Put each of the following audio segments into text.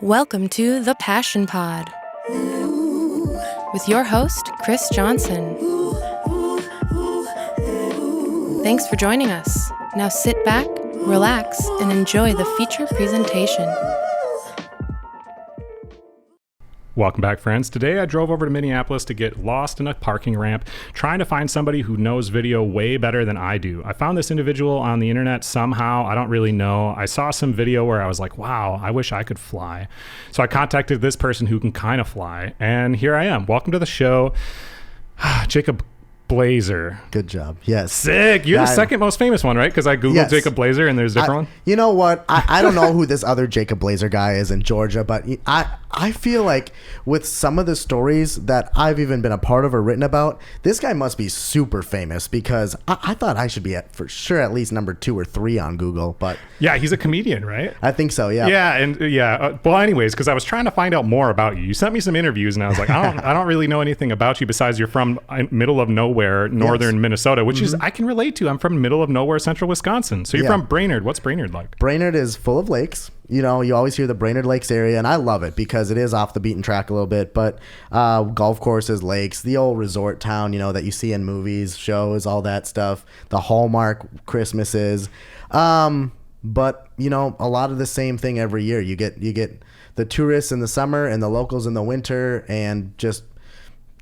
Welcome to The Passion Pod with your host, Chris Johnson. Thanks for joining us. Now sit back, relax, and enjoy the feature presentation. Welcome back, friends. Today I drove over to Minneapolis to get lost in a parking ramp, trying to find somebody who knows video way better than I do. I found this individual on the internet somehow. I don't really know. I saw some video where I was like, wow, I wish I could fly. So I contacted this person who can kind of fly, and here I am. Welcome to the show, Jacob Blaeser. Good job. Yes. Sick. You're the second most famous one, right? Because I Googled Jacob Blaeser and there's a different one. You know what? I don't know who this other Jacob Blaeser guy is in Georgia, but I feel like with some of the stories that I've even been a part of or written about, this guy must be super famous because I thought I should be for sure at least number 2 or 3 on Google. But yeah, he's a comedian, right? I think so. Yeah. Yeah. And well, anyways, because I was trying to find out more about you. You sent me some interviews and I was like, I don't really know anything about you besides you're from middle of nowhere, northern Minnesota, which is I can relate to. I'm from middle of nowhere, central Wisconsin. So you're from Brainerd. What's Brainerd like? Brainerd is full of lakes. You know, you always hear the Brainerd Lakes area, and I love it because it is off the beaten track a little bit. But golf courses, lakes, the old resort town, you know, that you see in movies, shows, all that stuff. The Hallmark Christmases. But, you know, a lot of the same thing every year. You get the tourists in the summer and the locals in the winter, and just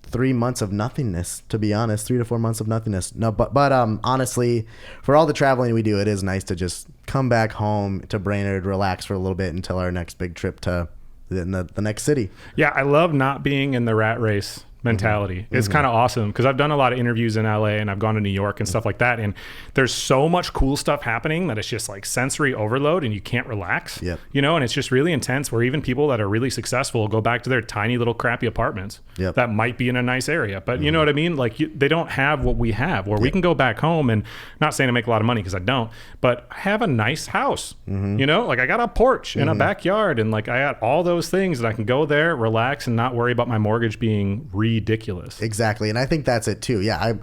3 months of nothingness, to be honest. 3 to 4 months of nothingness. No, but honestly, for all the traveling we do, it is nice to just come back home to Brainerd, relax for a little bit until our next big trip to the next city. Yeah, I love not being in the rat race mentality. It's kind of awesome because I've done a lot of interviews in LA and I've gone to New York and stuff like that, and there's so much cool stuff happening that it's just like sensory overload and you can't relax. You know, and it's just really intense where even people that are really successful go back to their tiny little crappy apartments that might be in a nice area, but you know what I mean, like they don't have what we have where we can go back home, and not saying to make a lot of money because I don't, but I have a nice house. You know, like I got a porch and a backyard, and like I got all those things that I can go there, relax, and not worry about my mortgage being ridiculous. Exactly. And I think that's it too. Yeah, I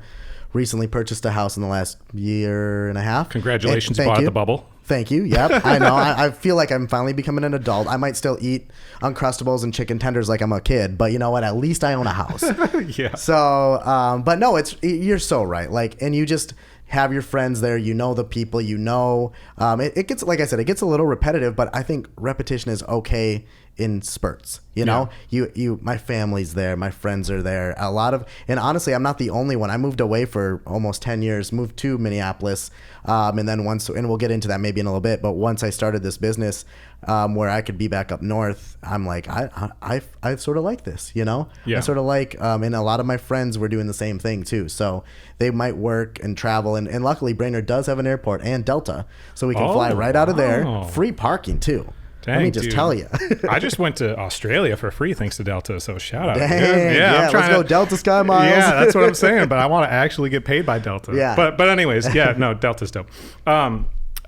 recently purchased a house in the last year and a half. Congratulations. You bought at the bubble. Thank you. Yep. I know. I feel like I'm finally becoming an adult. I might still eat Uncrustables and chicken tenders like I'm a kid, but you know what? At least I own a house. Yeah. So, but no, you're so right. Like, and you just have your friends there, you know the people, you know, it gets, like I said, it gets a little repetitive, but I think repetition is okay in spurts. You know, my family's there, my friends are there, and honestly, I'm not the only one. I moved away for almost 10 years, moved to Minneapolis. And then and we'll get into that maybe in a little bit, but once I started this business, where I could be back up north, I'm like, I sort of like this, you know? I sort of like, and a lot of my friends were doing the same thing too. So they might work and travel. And luckily Brainerd does have an airport and Delta. So we can fly right out of there. Free parking too. Dang, let me just tell you. I just went to Australia for free thanks to Delta, so shout out. Dang, yeah, let's go Delta Sky Miles. Yeah, that's what I'm saying, but I want to actually get paid by Delta. Yeah. But anyways, yeah, no, Delta's dope.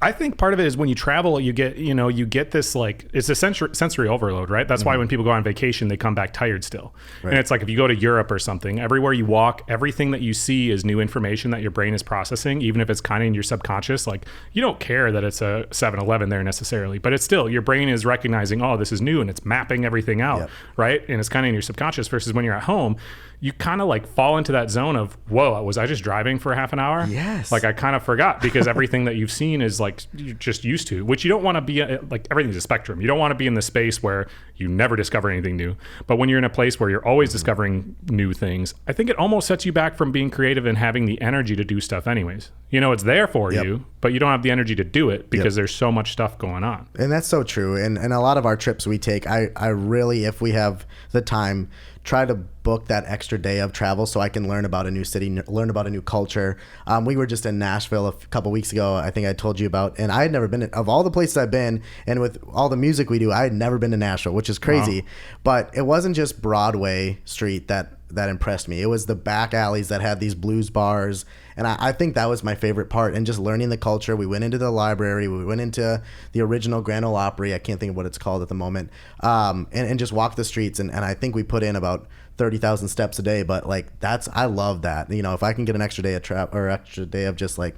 I think part of it is when you travel, you get this, like, it's a sensory overload, right? That's why when people go on vacation, they come back tired still. Right. And it's like if you go to Europe or something, everywhere you walk, everything that you see is new information that your brain is processing, even if it's kind of in your subconscious. Like, you don't care that it's a 7-Eleven there necessarily, but it's still, your brain is recognizing, oh, this is new, and it's mapping everything out, right? And it's kind of in your subconscious versus when you're at home, you kind of like fall into that zone of, whoa, was I just driving for half an hour? Yes. Like I kind of forgot because everything that you've seen is like you're just used to, which you don't want to be, like everything's a spectrum. You don't want to be in the space where you never discover anything new. But when you're in a place where you're always discovering new things, I think it almost sets you back from being creative and having the energy to do stuff anyways. You know, it's there for you, but you don't have the energy to do it because there's so much stuff going on. And that's so true. And a lot of our trips we take, I really, if we have the time, try to book that extra day of travel so I can learn about a new city, learn about a new culture. We were just in Nashville a couple weeks ago, I think I told you about, and I had never been, of all the places I've been, and with all the music we do, I had never been to Nashville, which is crazy. Wow. But it wasn't just Broadway Street that impressed me. It was the back alleys that had these blues bars, and I think that was my favorite part, and just learning the culture. We went into the library, we went into the original Grand Ole Opry, I can't think of what it's called at the moment, and just walked the streets, and I think we put in about 30,000 steps a day, but like I love that. You know, if I can get an extra day of extra day of just like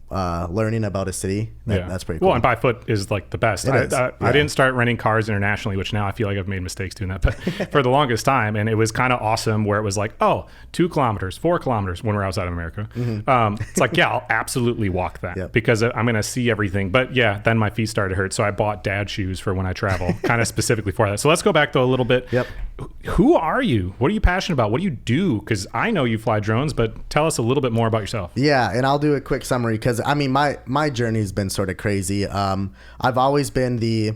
learning about a city. That's pretty cool. Well, and by foot is like the best. I didn't start renting cars internationally, which now I feel like I've made mistakes doing that, but for the longest time. And it was kind of awesome where it was like, 2 kilometers, 4 kilometers when we're outside of America. It's like, I'll absolutely walk that because I'm going to see everything. But then my feet started to hurt. So I bought dad shoes for when I travel, kind of specifically for that. So let's go back though a little bit. Who are you? What are you passionate about? What do you do? Because I know you fly drones, but tell us a little bit more about yourself. Yeah, and I'll do a quick summary because I mean my journey's been sort of crazy. I've always been the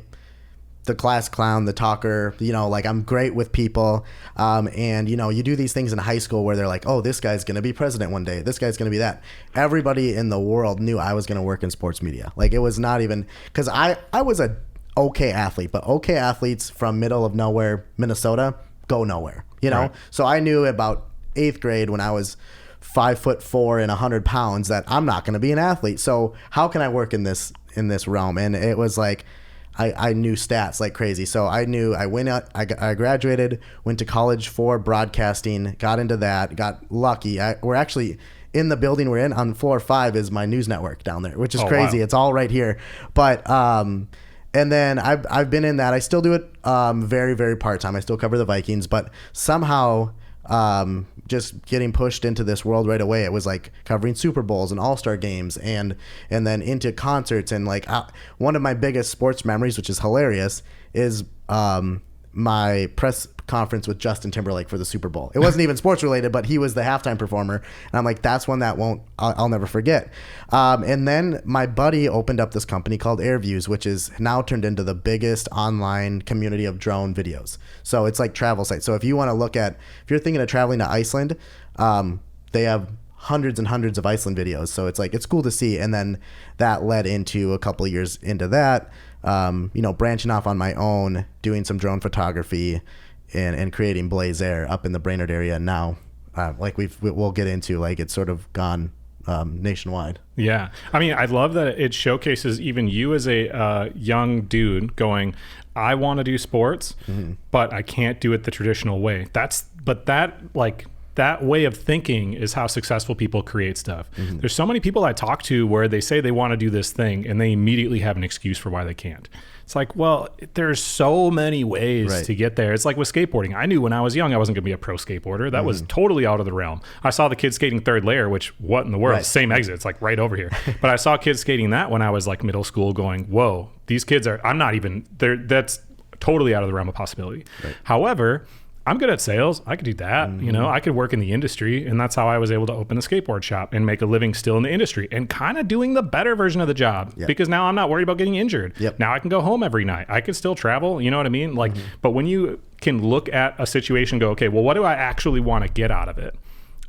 class clown, the talker, like I'm great with people. And you do these things in high school where they're like, oh, this guy's going to be president one day. This guy's going to be that. Everybody in the world knew I was going to work in sports media. Like it was not even because I was a okay athlete, but okay athletes from middle of nowhere, Minnesota, go nowhere, Right. So I knew about 8th grade when I was 5'4" and 100 pounds that I'm not going to be an athlete. So how can I work in this realm? And it was like, I knew stats like crazy. So I knew I went out, I graduated, went to college for broadcasting, got into that, got lucky. We're actually in the building we're in on floor 5 is my news network down there, which is crazy. Wow. It's all right here. But, and then I've been in that. I still do it very, very part-time. I still cover the Vikings, but somehow just getting pushed into this world right away. It was like covering Super Bowls and All-Star games and then into concerts. And like one of my biggest sports memories, which is hilarious, is my press conference with Justin Timberlake for the Super Bowl. It wasn't even sports related, but he was the halftime performer. And I'm like, that's one that I'll never forget. And then my buddy opened up this company called AirViews, which is now turned into the biggest online community of drone videos. So it's like travel sites. So if you want to if you're thinking of traveling to Iceland, they have hundreds and hundreds of Iceland videos. So it's like, it's cool to see. And then that led into a couple of years into that, branching off on my own, doing some drone photography and creating Blaeser up in the Brainerd area. And now, like we'll get into, like it's sort of gone nationwide. Yeah. I mean, I love that it showcases even you as a young dude going, I want to do sports, but I can't do it the traditional way. That way of thinking is how successful people create stuff. There's so many people I talk to where they say they want to do this thing and they immediately have an excuse for why they can't. It's like, well, there's so many ways to get there. It's like with skateboarding. I knew when I was young I wasn't going to be a pro skateboarder. That was totally out of the realm. I saw the kids skating third layer, which what in the world? Same exit. It's like right over here. But I saw kids skating that when I was like middle school going, whoa, these kids that's totally out of the realm of possibility. Right. However, I'm good at sales. I could do that. I could work in the industry. And that's how I was able to open a skateboard shop and make a living still in the industry and kind of doing the better version of the job because now I'm not worried about getting injured. Now I can go home every night. I can still travel. You know what I mean? Like, but when you can look at a situation and go, okay, well, what do I actually want to get out of it?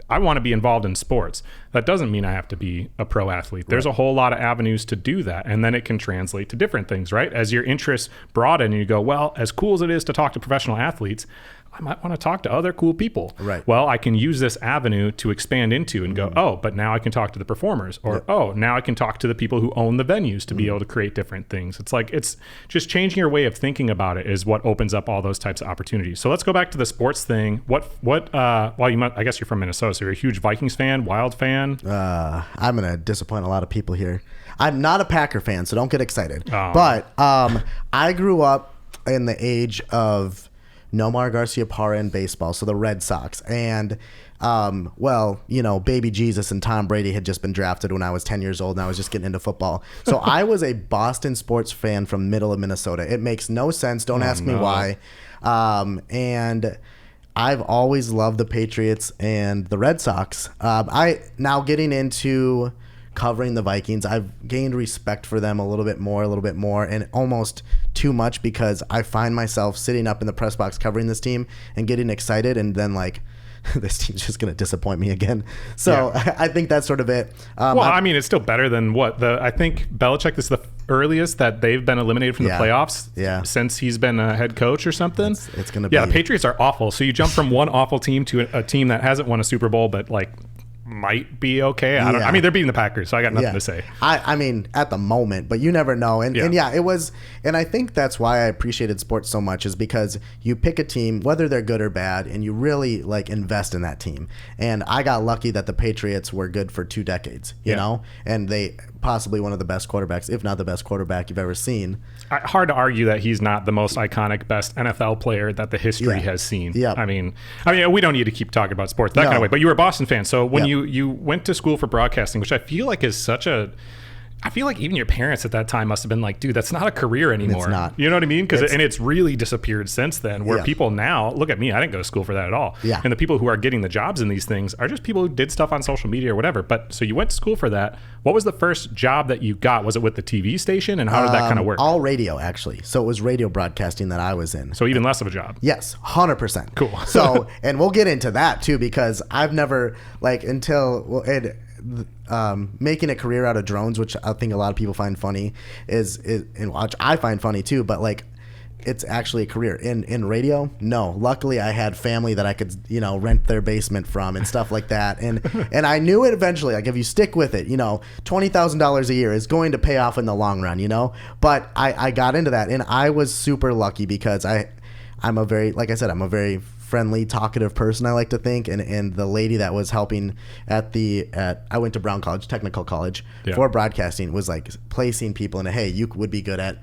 I want to be involved in sports. That doesn't mean I have to be a pro athlete. There's a whole lot of avenues to do that. And then it can translate to different things, right? As your interests broaden and you go, well, as cool as it is to talk to professional athletes, I might want to talk to other cool people. Right. Well, I can use this avenue to expand into and go, but now I can talk to the performers or, now I can talk to the people who own the venues to be able to create different things. It's like, it's just changing your way of thinking about it is what opens up all those types of opportunities. So let's go back to the sports thing. I guess you're from Minnesota, so you're a huge Vikings fan, Wild fan. I'm going to disappoint a lot of people here. I'm not a Packer fan, so don't get excited. But I grew up in the age of Nomar Garciaparra in baseball, so the Red Sox. And, baby Jesus and Tom Brady had just been drafted when I was 10 years old, and I was just getting into football. So I was a Boston sports fan from middle of Minnesota. It makes no sense. Don't ask me why. And I've always loved the Patriots and the Red Sox. Now getting into covering the Vikings, I've gained respect for them a little bit more, and almost too much because I find myself sitting up in the press box covering this team and getting excited, and then like, this team's just going to disappoint me again. So I think that's sort of it. It's still better than I think Belichick is the earliest that they've been eliminated from the playoffs since he's been a head coach or something. It's going to be. Yeah, the Patriots are awful. So you jump from one awful team to a team that hasn't won a Super Bowl, but like might be okay. I mean, they're beating the Packers, so I got nothing to say. I mean, at the moment, but you never know. And it was, and I think that's why I appreciated sports so much, is because you pick a team, whether they're good or bad, and you really like invest in that team. And I got lucky that the Patriots were good for 2 decades, you know, and they possibly one of the best quarterbacks, if not the best quarterback you've ever seen. Hard to argue that he's not the most iconic, best NFL player that the history has seen. Yeah. I mean, we don't need to keep talking about sports that kind of way, but you were a Boston fan. So when you went to school for broadcasting, which I feel like is I feel like even your parents at that time must have been like, dude, that's not a career anymore. It's not. You know what I mean? And it's really disappeared since then, where people now, look at me, I didn't go to school for that at all. Yeah. And the people who are getting the jobs in these things are just people who did stuff on social media or whatever. But so you went to school for that. What was the first job that you got? Was it with the TV station? And how did that kind of work? All radio, actually. So it was radio broadcasting that I was in. So even less of a job. Yes, 100%. Cool. So, and we'll get into that too, because I've never, making a career out of drones, which I think a lot of people find funny, and which I find funny too, but like, it's actually a career in radio. No, luckily I had family that I could, rent their basement from and stuff like that. And I knew it eventually, like if you stick with it, $20,000 a year is going to pay off in the long run, but I got into that, and I was super lucky because I'm a very, like I said, I'm a very friendly, talkative person, I like to think, and the lady that was helping I went to Brown College, technical college, for broadcasting, was like placing people in hey, you would be good at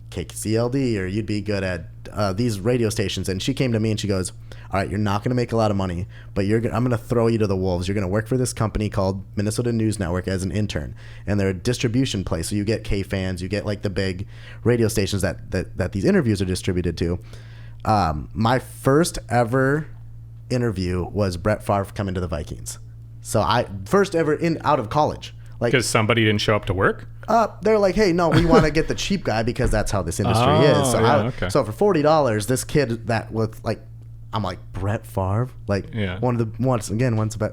KCLD, or you'd be good at these radio stations. And she came to me and she goes, all right, you're not going to make a lot of money, but I'm going to throw you to the wolves. You're going to work for this company called Minnesota News Network as an intern, and they're a distribution place, so you get K-fans, you get like the big radio stations that these interviews are distributed to. My first ever interview was Brett Favre coming to the Vikings. So first ever out of college. Like, because somebody didn't show up to work? They're like, hey, no, we want to get the cheap guy because that's how this industry is. So so for $40, this kid that was like, I'm like, Brett Favre? Like, one of the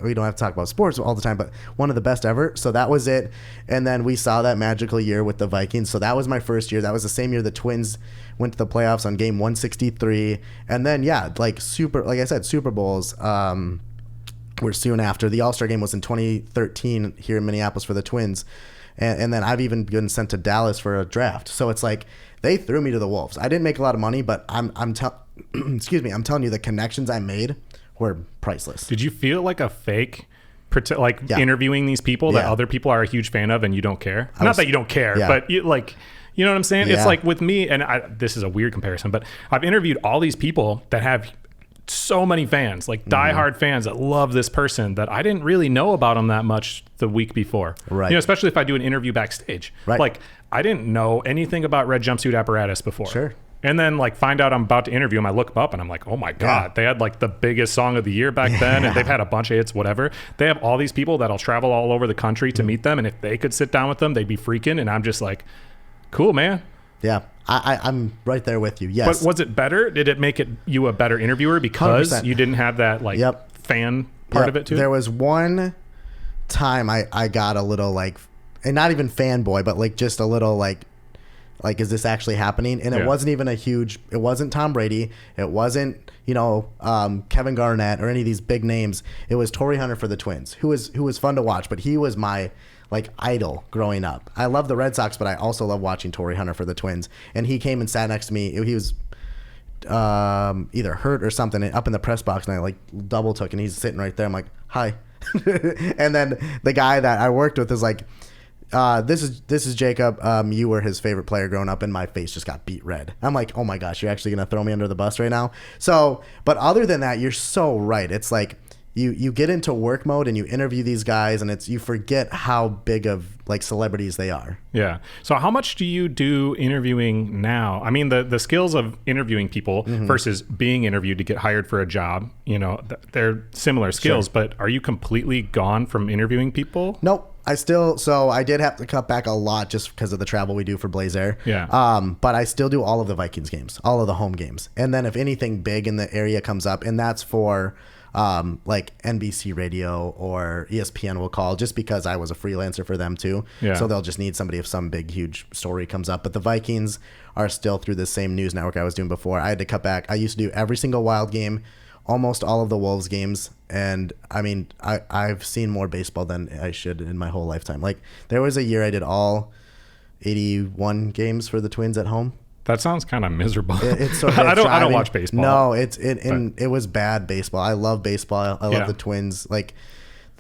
we don't have to talk about sports all the time, but one of the best ever. So that was it. And then we saw that magical year with the Vikings. So that was my first year. That was the same year the Twins went to the playoffs on game 163. And then, like I said, Super Bowls were soon after. The All-Star game was in 2013 here in Minneapolis for the Twins. And then I've even been sent to Dallas for a draft. So it's like, they threw me to the wolves. I didn't make a lot of money, but I'm telling you, the connections I made were priceless. Did you feel like a fake, interviewing these people that other people are a huge fan of and you don't care? Not that you don't care, but you know what I'm saying? Yeah. It's like with me, and this is a weird comparison, but I've interviewed all these people that have so many fans, like diehard fans that love this person that I didn't really know about them that much the week before. Right. Especially if I do an interview backstage. Right. Like, I didn't know anything about Red Jumpsuit Apparatus before. Sure. And then find out I'm about to interview them. I look them up and I'm like, oh my God, they had the biggest song of the year back then. And they've had a bunch of hits, whatever. They have all these people that'll travel all over the country to meet them. And if they could sit down with them, they'd be freaking. And I'm just like, cool, man. Yeah. I'm right there with you. Yes. But was it better? Did it make you a better interviewer because 100%. You didn't have that fan part of it too? There was one time I got a little and not even fanboy, but just a little is this actually happening? And it wasn't even it wasn't Tom Brady. It wasn't, Kevin Garnett or any of these big names. It was Torrey Hunter for the Twins, who was fun to watch, but he was my idol growing up. I love the Red Sox, but I also love watching Torrey Hunter for the Twins. And he came and sat next to me. He was either hurt or something up in the press box, and I double took, and he's sitting right there. I'm like, hi. And then the guy that I worked with is like, this is Jacob. You were his favorite player growing up, and my face just got beat red. I'm like, oh my gosh, you're actually gonna throw me under the bus right now. So, but other than that, you're so right. It's like you get into work mode and you interview these guys, and you forget how big of celebrities they are. Yeah. So how much do you do interviewing now? I mean, the skills of interviewing people versus being interviewed to get hired for a job, they're similar skills, but are you completely gone from interviewing people? Nope. I did have to cut back a lot just because of the travel we do for Blaeser. Yeah. But I still do all of the Vikings games, all of the home games. And then if anything big in the area comes up, and that's for NBC Radio or ESPN will call, just because I was a freelancer for them too. Yeah. So they'll just need somebody if some big, huge story comes up. But the Vikings are still through the same news network I was doing before. I had to cut back. I used to do every single Wild game, almost all of the Wolves games. And I mean, I've seen more baseball than I should in my whole lifetime. There was a year I did all 81 games for the Twins at home. That sounds kind of miserable. I don't watch baseball. No, it was bad baseball. I love baseball. I love the Twins.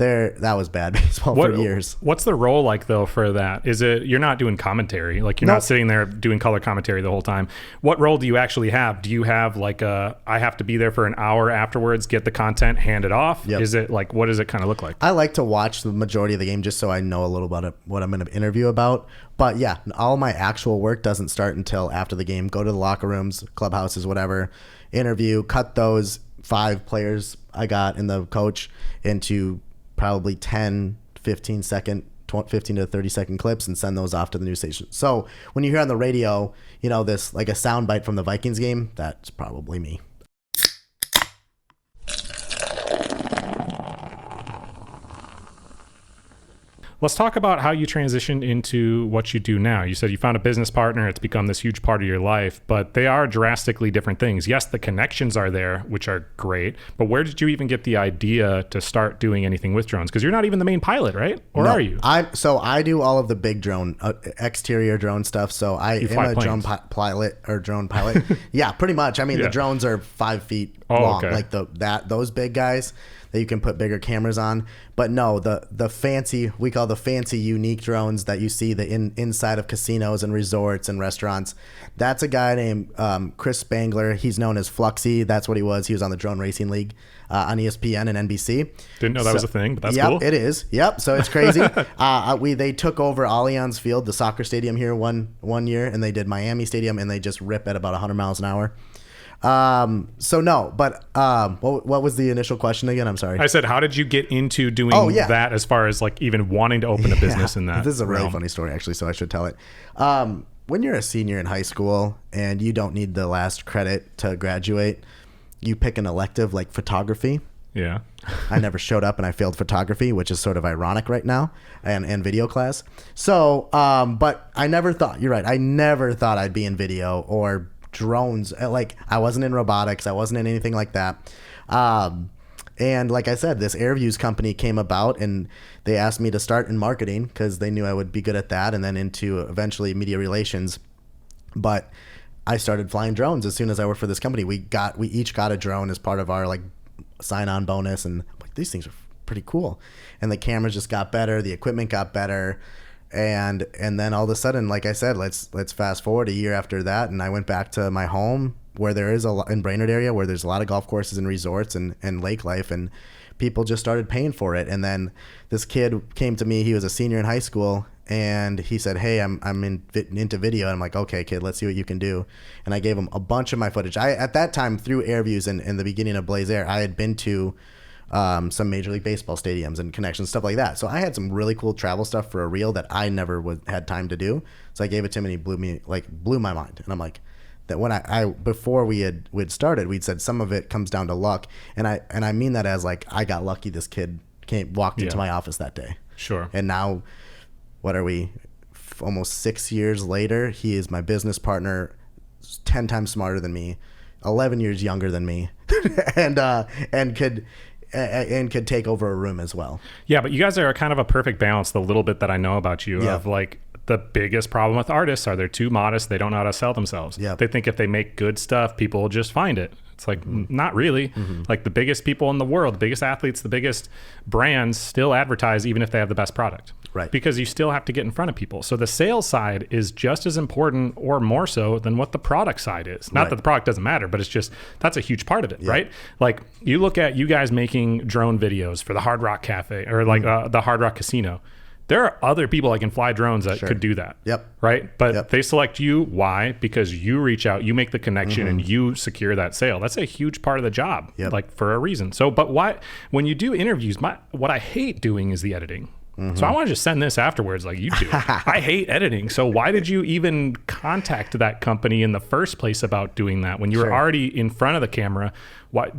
that was bad baseball for years. What's the role like though for that? Is it, you're not doing commentary, like you're not sitting there doing color commentary the whole time. What role do you actually have? Do you have like I have to be there for an hour afterwards, get the content, hand it off? Yep. Is it like, what does it kind of look like? I like to watch the majority of the game just so I know a little about what I'm going to interview about. But yeah, all my actual work doesn't start until after the game. Go to the locker rooms, clubhouses, whatever, interview, cut those 5 players I got and the coach into probably 10, 15 second, 15 to 30 second clips and send those off to the news station. So when you hear on the radio, this like a sound bite from the Vikings game, that's probably me. Let's talk about how you transitioned into what you do now. You said you found a business partner. It's become this huge part of your life, but they are drastically different things. Yes, the connections are there, which are great, but where did you even get the idea to start doing anything with drones? Because you're not even the main pilot, right? Or no, are you? I do all of the big drone, exterior drone stuff. So I am a planes. drone pilot. Yeah, pretty much. I mean, Yeah. The drones are 5 feet long, okay. like those big guys that you can put bigger cameras on. But no, the fancy, we call the fancy unique drones that you see inside of casinos and resorts and restaurants. That's a guy named Chris Spangler. He's known as Fluxy. That's what he was. He was on the Drone Racing League on ESPN and NBC. Didn't know that was a thing, but that's yep, cool. It is. Yep. So it's crazy. They took over Allianz Field, the soccer stadium here one year, and they did Miami Stadium, and they just rip at about 100 miles an hour. So no, but what was the initial question again? I'm sorry. I said, how did you get into doing that as far as like even wanting to open a business in that? This is a really realm? funny story actually, so I should tell it. When you're a senior in high school and you don't need the last credit to graduate, you pick an elective like photography. Yeah. I never showed up and I failed photography, which is sort of ironic right now, and video class. So, but I never thought, you're right, I never thought I'd be in video or drones. Like I wasn't in robotics, I wasn't in anything like that. And like I said, this AirViews company came about and they asked me to start in marketing because they knew I would be good at that, and then into eventually media relations. But I started flying drones as soon as I worked for this company. We each got a drone as part of our like sign-on bonus, and like these things are pretty cool. And the cameras just got better, the equipment got better. And then all of a sudden, like I said, let's fast forward a year after that, and I went back to my home where there is in Brainerd area where there's a lot of golf courses and resorts and lake life, and people just started paying for it. And then this kid came to me. He was a senior in high school, and he said, "Hey, I'm into video." And I'm like, "Okay, kid, let's see what you can do." And I gave him a bunch of my footage. At that time, through AirViews and in the beginning of Blaeser, I had been to some Major League Baseball stadiums and connections, stuff like that. So I had some really cool travel stuff for a reel that I never had time to do. So I gave it to him, and he blew my mind. And I'm like, that when before we'd started, we'd said some of it comes down to luck, and I mean that as like I got lucky. This kid walked into my office that day. Sure. And now, what are we? Almost 6 years later, he is my business partner, 10 times smarter than me, 11 years younger than me, and could take over a room as well. Yeah, but you guys are kind of a perfect balance, the little bit that I know about you, of like the biggest problem with artists are they're too modest. They don't know how to sell themselves. Yeah. They think if they make good stuff, people will just find it. It's like, not really. Like the biggest people in the world, the biggest athletes, the biggest brands still advertise even if they have the best product. Right. Because you still have to get in front of people. So the sales side is just as important or more so than what the product side is. Not that the product doesn't matter, but it's just, that's a huge part of it, right? Like you look at you guys making drone videos for the Hard Rock Cafe or like the Hard Rock Casino. There are other people that can fly drones that could do that. Right? But they select you. Why? Because you reach out, you make the connection, and you secure that sale. That's a huge part of the job, like for a reason. So, but why, when you do interviews, what I hate doing is the editing. So I want to just send this afterwards like you do. I hate editing. So why did you even contact that company in the first place about doing that when you were already in front of the camera? Why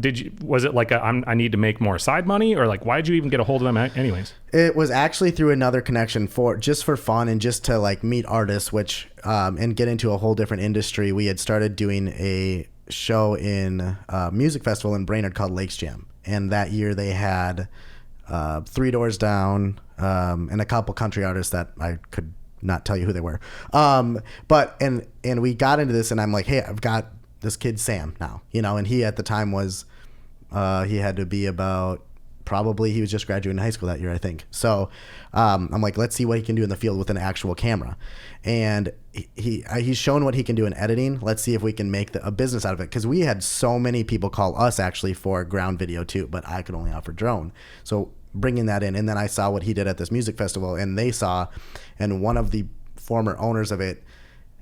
was it like I need to make more side money, or like why did you even get a hold of them anyways? It was actually through another connection for fun and just to like meet artists, which and get into a whole different industry. We had started doing a show in a music festival in Brainerd called Lakes Jam, and that year they had Three Doors Down, and a couple country artists that I could not tell you who they were. But we got into this, and I'm like, hey, I've got this kid Sam now, and he at the time was he had to be about probably, he was just graduating high school that year, I think. So I'm like, let's see what he can do in the field with an actual camera. And he's shown what he can do in editing. Let's see if we can make a business out of it. Because we had so many people call us actually for ground video too, but I could only offer drone. So bringing that in. And then I saw what he did at this music festival, and they saw, and one of the former owners of it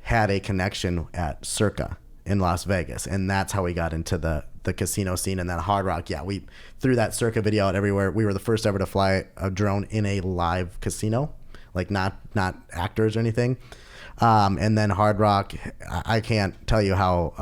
had a connection at Circa in Las Vegas. And that's how we got into the casino scene. And then Hard Rock. Yeah, we threw that Circa video out everywhere. We were the first ever to fly a drone in a live casino, like not actors or anything. And then Hard Rock, I can't tell you how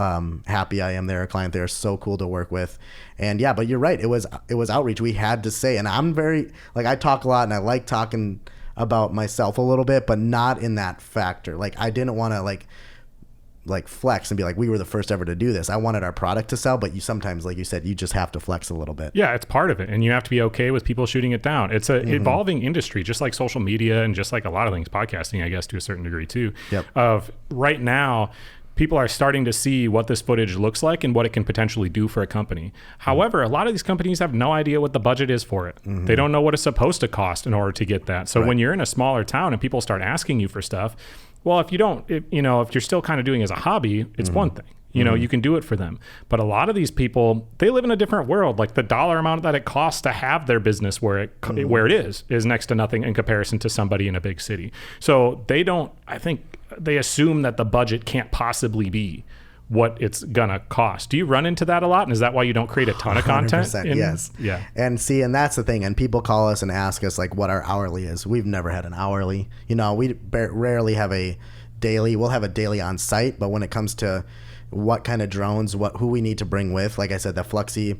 happy I am. They're a client. They're so cool to work with. And yeah, but you're right. It was outreach. We had to say, and I'm very, like, I talk a lot and I like talking about myself a little bit, but not in that factor. Like, I didn't want to like flex and be like, we were the first ever to do this. I wanted our product to sell, but you sometimes, like you said, you just have to flex a little bit. Yeah, it's part of it. And you have to be okay with people shooting it down. It's a evolving industry, just like social media and just like a lot of things, podcasting, I guess, to a certain degree too. Yep. Of right now, people are starting to see what this footage looks like and what it can potentially do for a company. However, a lot of these companies have no idea what the budget is for it. They don't know what it's supposed to cost in order to get that. So when you're in a smaller town and people start asking you for stuff, well, if you're still kind of doing it as a hobby, it's one thing. You can do it for them. But a lot of these people, they live in a different world. Like the dollar amount that it costs to have their business where it is next to nothing in comparison to somebody in a big city. So they assume that the budget can't possibly be what it's gonna cost. Do you run into that a lot? And is that why you don't create a ton of content? Yes. Yeah. And that's the thing. And people call us and ask us like what our hourly is. We've never had an hourly. We rarely have a daily. We'll have a daily on site, but when it comes to what kind of drones, who we need to bring with, like I said, the Fluxy,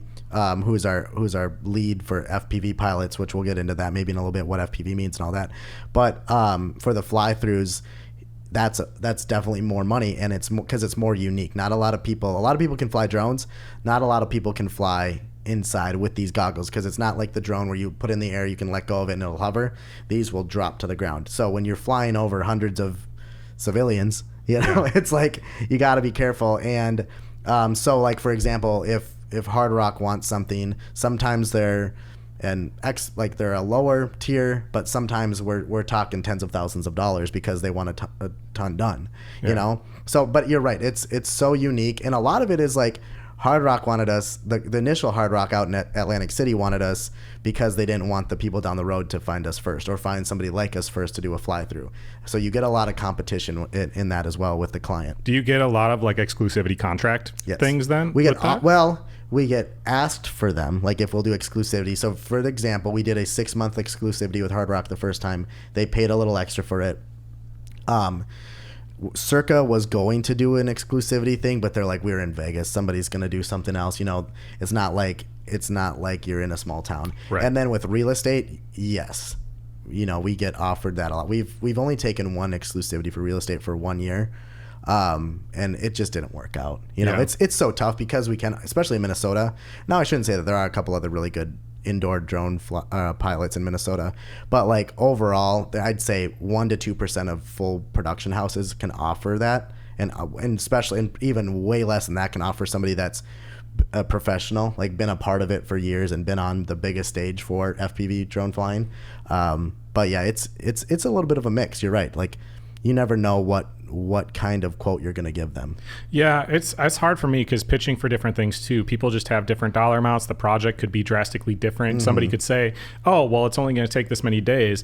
who's our lead for FPV pilots, which we'll get into that maybe in a little bit, what FPV means and all that. But for the fly-throughs, that's definitely more money, and it's because it's more unique. Not a lot of people can fly drones. Not a lot of people can fly inside with these goggles, because it's not like the drone where you put in the air, you can let go of it and it'll hover. These will drop to the ground. So when you're flying over hundreds of civilians, it's like you got to be careful. And so like, for example, if Hard Rock wants something, sometimes they're they're a lower tier, but sometimes we're talking tens of thousands of dollars because they want a ton done, So, but you're right. It's so unique. And a lot of it is like Hard Rock wanted us, the initial Hard Rock out in Atlantic City wanted us because they didn't want the people down the road to find us first or find somebody like us first to do a fly through. So you get a lot of competition in that as well with the client. Do you get a lot of like exclusivity contract things then? We get asked for them, like if we'll do exclusivity. So for example, we did a 6-month exclusivity with Hard Rock the first time. They paid a little extra for it. Circa was going to do an exclusivity thing, but they're like, we're in Vegas, somebody's going to do something else. It's not like you're in a small town. Right. And then with real estate, yes, we get offered that a lot. We've only taken one exclusivity for real estate for 1 year. And it just didn't work out. It's so tough because we can, especially in Minnesota. Now, I shouldn't say that. There are a couple other really good indoor drone pilots in Minnesota, but like overall, I'd say 1% to 2% of full production houses can offer that, and especially, and even way less than that, can offer somebody that's a professional, like been a part of it for years and been on the biggest stage for FPV drone flying. But yeah, it's a little bit of a mix. You're right. Like, you never know what kind of quote you're going to give them. Yeah, it's hard for me because pitching for different things too. People just have different dollar amounts. The project could be drastically different. Somebody could say, oh, well, it's only going to take this many days.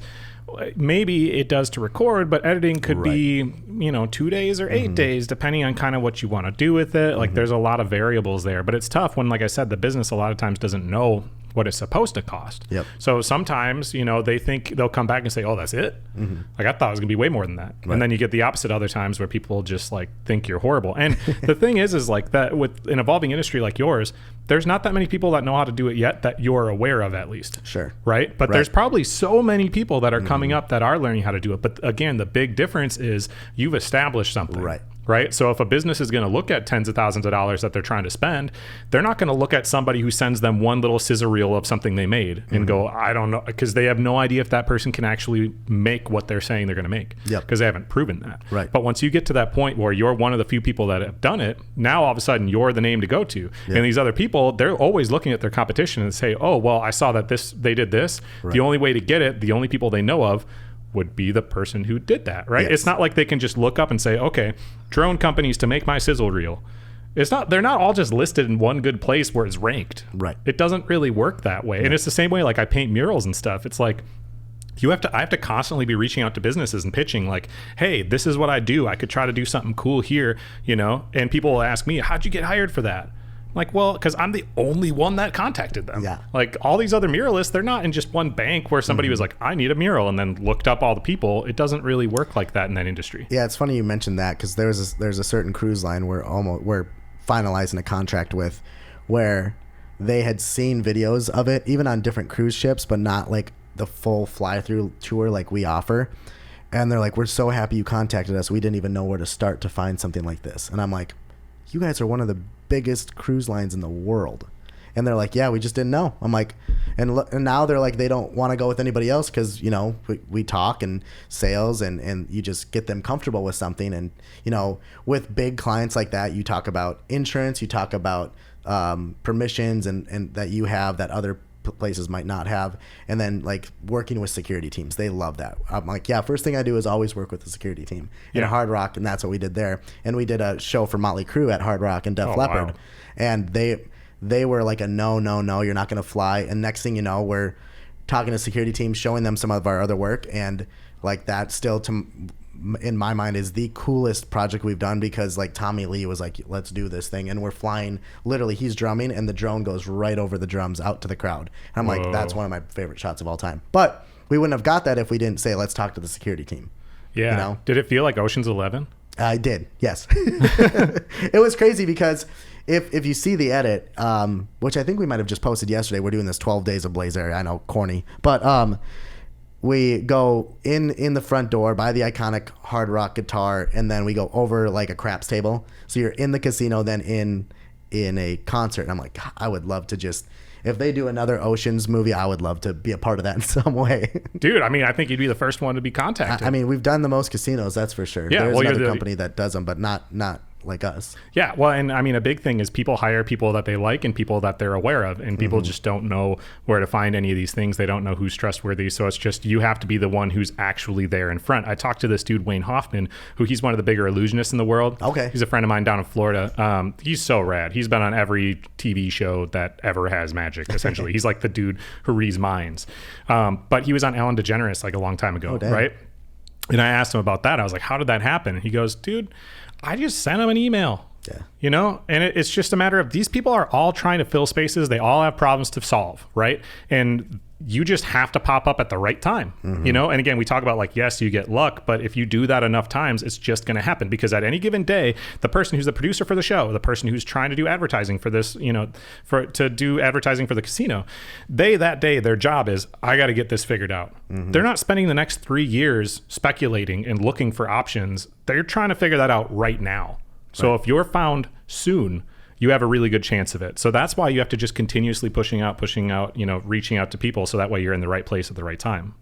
Maybe it does to record, but editing could be, 2 days or 8 days, depending on kind of what you want to do with it. Like there's a lot of variables there, but it's tough when, like I said, the business a lot of times doesn't know what it's supposed to cost. Yep. So sometimes, they think they'll come back and say, oh, that's it? Like, I thought it was going to be way more than that. Right. And then you get the opposite other times where people just like think you're horrible. And the thing is like that with an evolving industry like yours, there's not that many people that know how to do it yet that you're aware of, at least. Sure. Right? But there's probably so many people that are coming up that are learning how to do it. But again, the big difference is you've established something. Right. right? So if a business is going to look at tens of thousands of dollars that they're trying to spend, they're not going to look at somebody who sends them one little scissor reel of something they made and go, I don't know, because they have no idea if that person can actually make what they're saying they're going to make, because they haven't proven that. Right. But once you get to that point where you're one of the few people that have done it, now all of a sudden you're the name to go to. And these other people, they're always looking at their competition and say, oh, well, I saw that they did this. The only way to get it, the only people they know of would be the person who did that, right? It's not like they can just look up and say, okay, drone companies to make my sizzle reel. They're not all just listed in one good place where it's ranked. Right. It doesn't really work that way. And it's the same way, like I paint murals and stuff. It's like, I have to constantly be reaching out to businesses and pitching like, hey, this is what I do. I could try to do something cool here, and people will ask me, how'd you get hired for that? Like, well, because I'm the only one that contacted them. Yeah. Like all these other muralists, they're not in just one bank where somebody was like, I need a mural, and then looked up all the people. It doesn't really work like that in that industry. Yeah, it's funny you mentioned that, because there's a certain cruise line we're finalizing a contract with, where they had seen videos of it, even on different cruise ships, but not like the full fly-through tour like we offer. And they're like, we're so happy you contacted us. We didn't even know where to start to find something like this. And I'm like, you guys are one of the biggest cruise lines in the world. And they're like, yeah, we just didn't know. I'm like, and now they're like, they don't want to go with anybody else because, we talk and sales and you just get them comfortable with something. And, with big clients like that, you talk about insurance, you talk about permissions and that you have that other places might not have. And then like working with security teams, they love that. I'm like, yeah, first thing I do is always work with the security team in Hard Rock. And that's what we did there. And we did a show for Motley Crue at Hard Rock and Def Leppard. Wow. And they were like no, you're not going to fly. And next thing you know, we're talking to security teams, showing them some of our other work. And like that still in my mind is the coolest project we've done, because like Tommy Lee was like, let's do this thing. And we're flying, literally he's drumming and the drone goes right over the drums out to the crowd. And I'm like, that's one of my favorite shots of all time. But we wouldn't have got that if we didn't say, let's talk to the security team. Yeah. Did it feel like Ocean's 11? I did. Yes. It was crazy because if you see the edit, which I think we might've just posted yesterday, we're doing this 12 days of Blaeser. I know, corny, but, we go in the front door, buy the iconic Hard Rock guitar, and then we go over like a craps table. So you're in the casino, then in a concert. And I'm like, I would love to just, if they do another Oceans movie, I would love to be a part of that in some way. Dude, I mean, I think you'd be the first one to be contacted. I mean, we've done the most casinos, that's for sure. Yeah, There's another company that does them, but not like us. Yeah, well, and I mean, a big thing is people hire people that they like and people that they're aware of, and people just don't know where to find any of these things. They don't know who's trustworthy, so it's just, you have to be the one who's actually there in front. I talked to this dude, Wayne Hoffman, he's one of the bigger illusionists in the world. Okay. He's a friend of mine down in Florida. He's so rad. He's been on every TV show that ever has magic, essentially. He's like the dude who reads minds. But he was on Ellen DeGeneres like a long time ago, right? And I asked him about that. I was like, how did that happen? And he goes, dude, I just sent him an email. Yeah. And it's just a matter of, these people are all trying to fill spaces. They all have problems to solve, right? And you just have to pop up at the right time, And again, we talk about like, yes, you get luck, but if you do that enough times, it's just going to happen, because at any given day, the person who's the producer for the show, the person who's trying to do advertising for this, to do advertising for the casino, that day, their job is, I got to get this figured out. They're not spending the next 3 years speculating and looking for options. They're trying to figure that out right now. So if you're found soon, you have a really good chance of it. So that's why you have to just continuously pushing out, reaching out to people, so that way you're in the right place at the right time.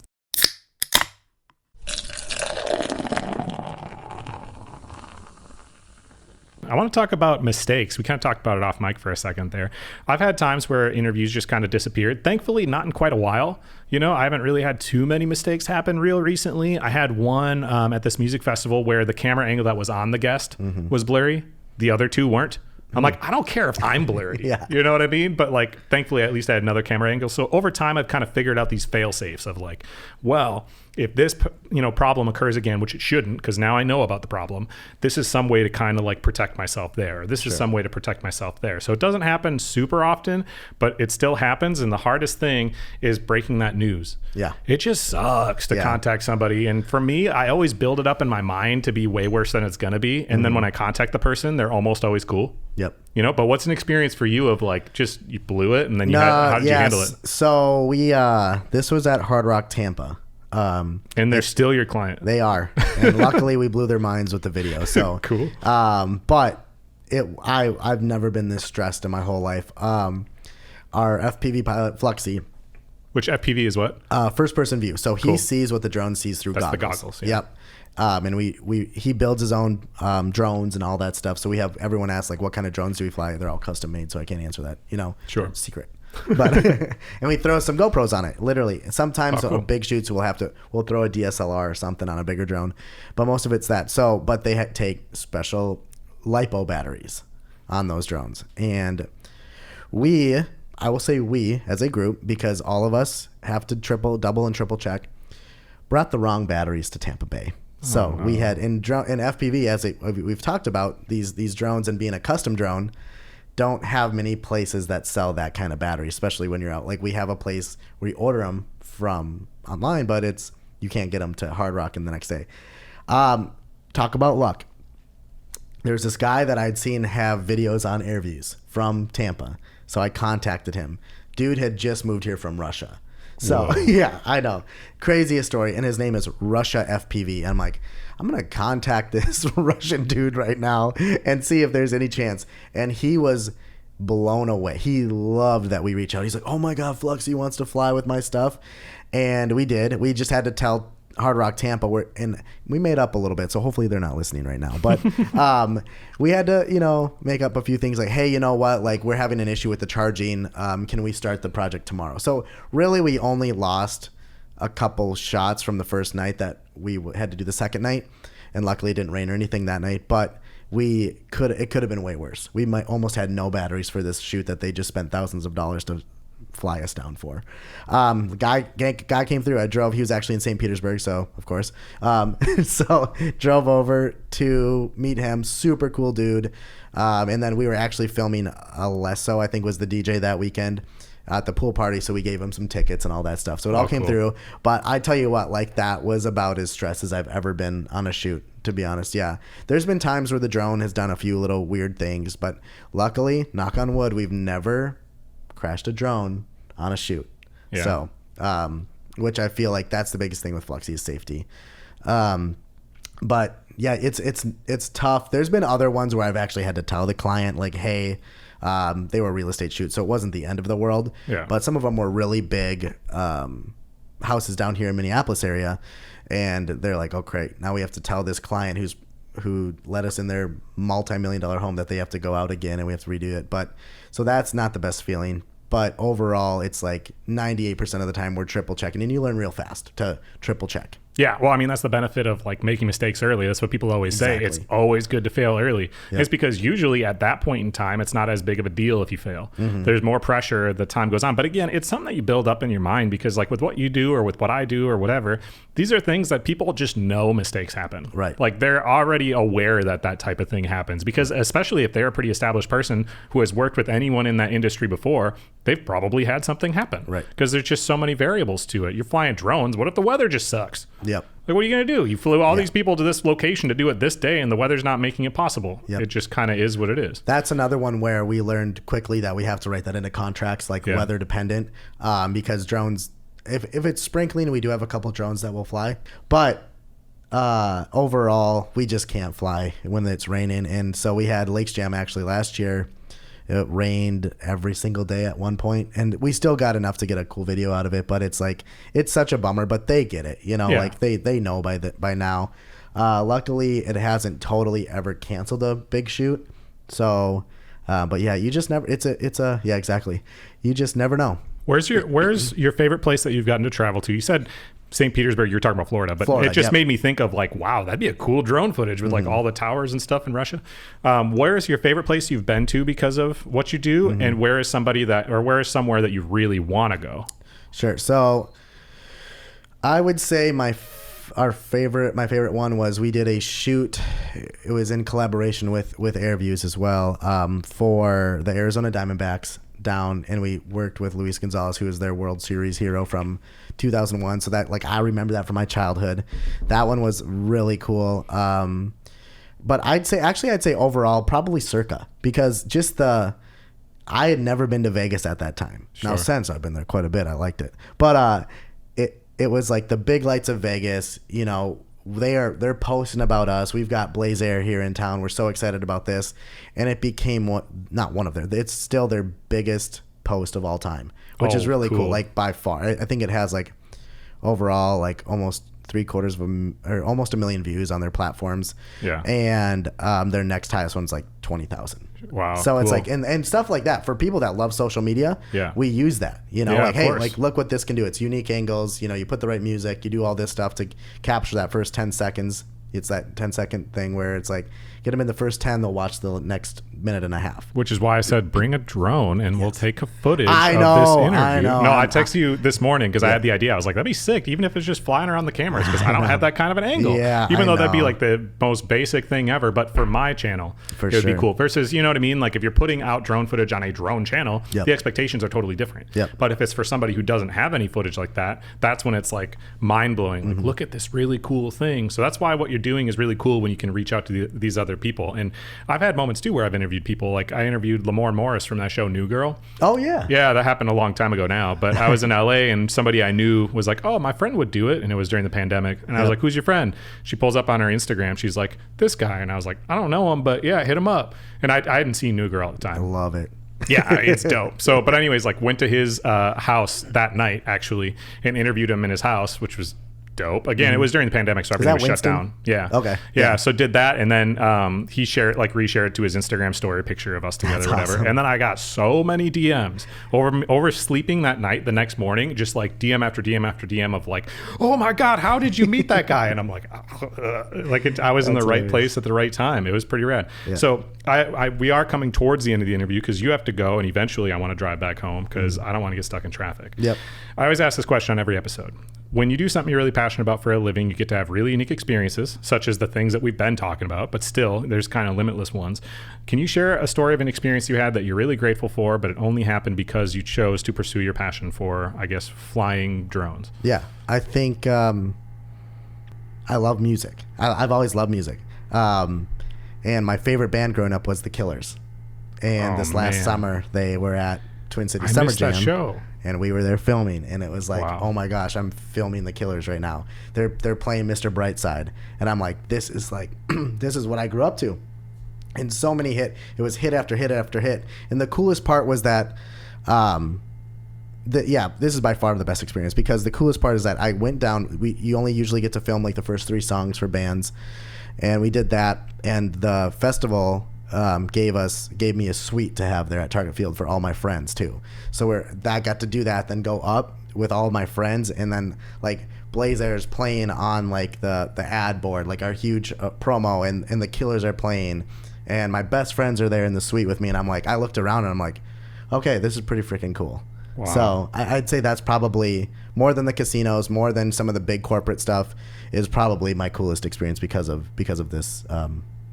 I want to talk about mistakes. We kind of talked about it off mic for a second there. I've had times where interviews just kind of disappeared. Thankfully, not in quite a while. I haven't really had too many mistakes happen real recently. I had one at this music festival where the camera angle that was on the guest was blurry. The other two weren't. I'm like, I don't care if I'm blurry. Yeah. You know what I mean? But like, thankfully, at least I had another camera angle. So over time, I've kind of figured out these fail safes of like, well, if this, problem occurs again, which it shouldn't, because now I know about the problem, this is some way to kind of like protect myself there. This is some way to protect myself there. So it doesn't happen super often, but it still happens. And the hardest thing is breaking that news. Yeah. It just sucks to contact somebody. And for me, I always build it up in my mind to be way worse than it's going to be. And then when I contact the person, they're almost always cool. Yep. But what's an experience for you of like, just you blew it and then how did you handle it? So we, this was at Hard Rock Tampa. And they're still your client. They are. And luckily we blew their minds with the video. So cool. But I've never been this stressed in my whole life. Our FPV pilot, Fluxy. Which FPV is what? First person view. So he sees what the drone sees through That's goggles. the goggles. Yeah. Yep. And he builds his own drones and all that stuff. So we have, everyone asks like, what kind of drones do we fly? They're all custom made, so I can't answer that. Sure. Secret. But and we throw some GoPros on it, literally. Sometimes cool. big shoots we'll throw a DSLR or something on a bigger drone, but most of it's that. So, but they take special LiPo batteries on those drones, and I will say we as a group, because all of us have to double and triple check, brought the wrong batteries to Tampa Bay. So we had in FPV, we've talked about these drones, and being a custom drone, don't have many places that sell that kind of battery, especially when you're out. Like we have a place where you order them from online, but you can't get them to Hard Rock in the next day. Talk about luck. There's this guy that I'd seen have videos on AirViews from Tampa. So I contacted him. Dude had just moved here from Russia. So yeah, I know. Craziest story. And his name is Russia FPV. And I'm like, I'm going to contact this Russian dude right now and see if there's any chance. And he was blown away. He loved that we reached out. He's like, oh my God, Fluxy wants to fly with my stuff. And we did. We just had to tell Hard Rock Tampa, and we made up a little bit, so hopefully they're not listening right now, but we had to make up a few things like, hey, you know what, like we're having an issue with the charging, can we start the project tomorrow? So really we only lost a couple shots from the first night that we had to do the second night, and luckily it didn't rain or anything that night, but it could have been way worse. We might almost had no batteries for this shoot that they just spent thousands of dollars to fly us down for. Guy came through. He was actually in St. Petersburg, so of course. So drove over to meet him. Super cool dude. And then we were actually filming Alesso, I think was the DJ that weekend at the pool party, so we gave him some tickets and all that stuff. So it all came through. But I tell you what, like that was about as stressed as I've ever been on a shoot, to be honest. Yeah. There's been times where the drone has done a few little weird things, but luckily, knock on wood, we've never crashed a drone on a shoot. Yeah. So, which I feel like that's the biggest thing with Fluxy is safety. But yeah, it's tough. There's been other ones where I've actually had to tell the client like, hey, they were real estate shoots, so it wasn't the end of the world. Yeah. But some of them were really big houses down here in Minneapolis area, and they're like, oh great, now we have to tell this client who let us in their multi-million-dollar home that they have to go out again and we have to redo it. But so that's not the best feeling. But overall, it's like 98% of the time we're triple checking, and you learn real fast to triple check. Yeah, well, I mean, that's the benefit of like making mistakes early. That's what people always say. It's always good to fail early. Yep. It's because usually at that point in time, it's not as big of a deal if you fail. Mm-hmm. There's more pressure the time goes on. But again, it's something that you build up in your mind, because like with what you do or with what I do or whatever, these are things that people just know mistakes happen. Right. Like they're already aware that that type of thing happens, because especially if they're a pretty established person who has worked with anyone in that industry before, they've probably had something happen. Right. Because there's just so many variables to it. You're flying drones. What if the weather just sucks? Yep. Like, what are you going to do? You flew all these people to this location to do it this day, and the weather's not making it possible. Yep. It just kind of is what it is. That's another one where we learned quickly that we have to write that into contracts, like weather dependent, because drones, if it's sprinkling, we do have a couple drones that will fly. But overall, we just can't fly when it's raining. And so we had Lakes Jam actually last year. It rained every single day at one point, and we still got enough to get a cool video out of it, but it's like, it's such a bummer, but they get it, like they know by now. Luckily it hasn't totally ever canceled a big shoot. So, but yeah, you just never, yeah, exactly. You just never know. Where's your favorite place that you've gotten to travel to? You said St. Petersburg, you were talking about Florida, but it just made me think of like, wow, that'd be a cool drone footage with like all the towers and stuff in Russia. Where is your favorite place you've been to because of what you do? And where is somewhere that you really want to go? Sure. So I would say my favorite one was, we did a shoot. It was in collaboration with AirViews as well, for the Arizona Diamondbacks down, and we worked with Luis Gonzalez, who is their World Series hero from 2001. So that, like, I remember that from my childhood. That one was really cool. But I'd say overall probably Circa, because just I had never been to Vegas at that time. Sure. Now since I've been there quite a bit, I liked it. But it was like the big lights of Vegas, you know, they're posting about us. We've got Blaeser here in town. We're so excited about this. And it became it's still their biggest post of all time, which is really cool. Like by far, I think it has like overall like almost almost 1 million views on their platforms. Yeah. And their next highest one's like 20,000. Wow. So it's like, and stuff like that for people that love social media. Yeah. We use that, you know, Yeah, like, hey, course. like look what this can do. It's unique angles. You know, you put the right music, you do all this stuff to capture that first 10 seconds. It's that 10-second thing where it's like, get them in the first 10, they'll watch the next minute and a half. Which is why I said bring a drone and we'll take a footage of this interview. I know. No, I texted you this morning because I had the idea. I was like, that'd be sick, even if it's just flying around the cameras, because I don't have that kind of an angle. Yeah, even though that'd be know. like the most basic thing ever. But for my channel, it would be cool. Versus, you know what I mean? Like if you're putting out drone footage on a drone channel, the expectations are totally different. But if it's for somebody who doesn't have any footage like that, that's when it's like mind blowing. Like, look at this really cool thing. So that's why what you're doing is really cool when you can reach out to these other people. And I've had moments too where I've interviewed people. Like I interviewed Lamorne Morris from that show New Girl. Oh yeah. Yeah, that happened a long time ago now. But I was in LA and somebody I knew was like, oh, my friend would do it. And it was during the pandemic. And I was like, who's your friend? She pulls up on her Instagram. She's like, this guy. And I was like, I don't know him, but yeah, hit him up. And I hadn't seen New Girl at the time. I love it. Yeah, it's dope. So, but anyways, like went to his house that night actually and interviewed him in his house, which was dope. Again, it was during the pandemic, so everything was shut down. Yeah. Okay. Yeah. So did that, and then he reshared it to his Instagram story, a picture of us together, or whatever. Awesome. And then I got so many DMs over sleeping that night. The next morning, just like DM after DM after DM of like, oh my God, how did you meet that guy? And I'm like, I was in the right place at the right time. It was pretty rad. Yeah. So we are coming towards the end of the interview because you have to go, and eventually I want to drive back home because I don't want to get stuck in traffic. Yep. I always ask this question on every episode. When you do something you're really passionate about for a living, you get to have really unique experiences, such as the things that we've been talking about, but still, there's kind of limitless ones. Can you share a story of an experience you had that you're really grateful for, but it only happened because you chose to pursue your passion for, I guess, flying drones? Yeah, I think I love music. I've always loved music. And my favorite band growing up was The Killers. And this last summer, they were at Twin City Summer Jam. That show. And we were there filming, and it was like, oh my gosh, I'm filming The Killers right now. They're playing Mr. Brightside, and I'm like, this is what I grew up to. And so many it was hit after hit after hit. And the coolest part was that, this is by far the best experience, because the coolest part is that I went down. You only usually get to film like the first 3 songs for bands, and we did that. And the festival gave me a suite to have there at Target Field for all my friends too. So I got to do that, then go up with all my friends, and then like Blaeser is playing on like the ad board, like our huge promo, and the Killers are playing, and my best friends are there in the suite with me, and I'm like, I looked around and I'm like, okay, this is pretty freaking cool. Wow. So I'd say that's probably more than the casinos, more than some of the big corporate stuff, is probably my coolest experience because of this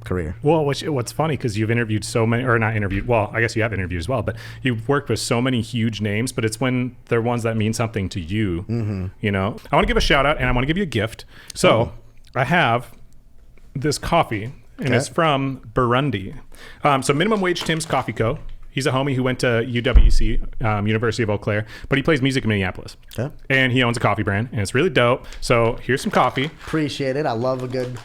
career. Well, what's funny, because you've interviewed so many, or not interviewed, well, I guess you have interviewed as well, but you've worked with so many huge names, but it's when they're ones that mean something to you. You know, I want to give a shout out, and I want to give you a gift. So I have this coffee, and it's from Burundi. So Minimum Wage Tim's Coffee Co. He's a homie who went to UWC, University of Eau Claire, but he plays music in Minneapolis. Okay. And he owns a coffee brand, and it's really dope. So here's some coffee. Appreciate it. I love a good,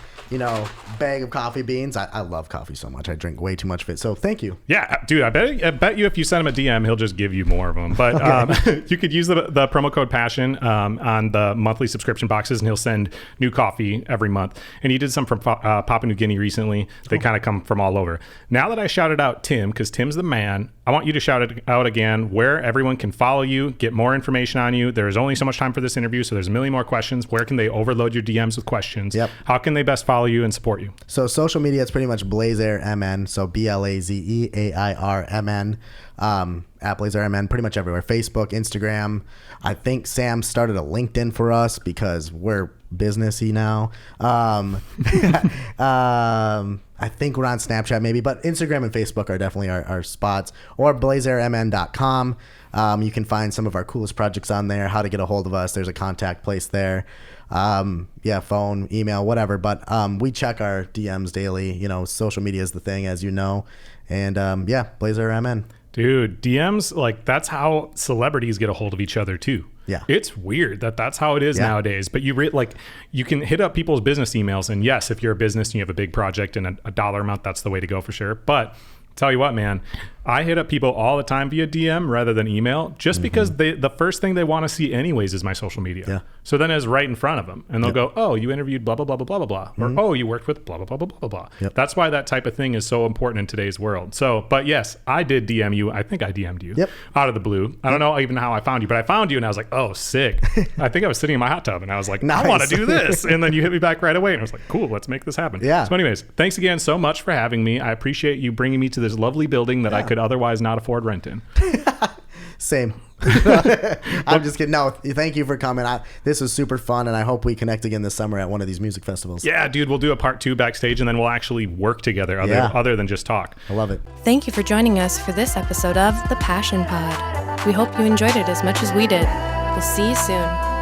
bag of coffee beans. I love coffee so much. I drink way too much of it. So thank you. Yeah, dude, I bet you if you send him a DM, he'll just give you more of them. But you could use the promo code PASSION on the monthly subscription boxes, and he'll send new coffee every month. And he did some from Papua New Guinea recently. They kind of come from all over. Now that I shouted out Tim, because Tim's the man, I want you to shout it out again where everyone can follow you, get more information on you. There's only so much time for this interview, so there's a million more questions. Where can they overload your DMs with questions? Yep. How can they best follow you and support you? So social media, it's pretty much Blaeser MN. So BLAZEAIRMN. At Blaeser MN, pretty much everywhere. Facebook, Instagram. I think Sam started a LinkedIn for us because we're businessy now. I think we're on Snapchat maybe, but Instagram and Facebook are definitely our spots. Or BlaeserMN.com. You can find some of our coolest projects on there, how to get a hold of us. There's a contact place there. Phone, email, whatever. But we check our DMs daily. Social media is the thing, as you know. And Blaeser MN. Dude, DMs, like that's how celebrities get a hold of each other too. Yeah. It's weird that's how it is nowadays. But you you can hit up people's business emails, and yes, if you're a business and you have a big project and a dollar amount, that's the way to go for sure. But tell you what, man, I hit up people all the time via DM rather than email, just because the first thing they want to see anyways is my social media. Yeah. So then it's right in front of them, and they'll go, oh, you interviewed blah, blah, blah, blah, blah, blah, or oh, you worked with blah, blah, blah, blah, blah, blah. Yep. That's why that type of thing is so important in today's world. So, but yes, I did DM you. I think I DM'd you out of the blue. I don't know even how I found you, but I found you and I was like, oh, sick. I think I was sitting in my hot tub and I was like, Nice. I want to do this. And then you hit me back right away and I was like, cool, let's make this happen. Yeah. So anyways, thanks again so much for having me. I appreciate you bringing me to this lovely building that I could otherwise not afford rent in. Same. I'm just kidding. No, thank you for coming. This was super fun, and I hope we connect again this summer at one of these music festivals. Yeah, dude, we'll do a part 2 backstage, and then we'll actually work together other than just talk. I love it. Thank you for joining us for this episode of The Passion Pod. We hope you enjoyed it as much as we did. We'll see you soon.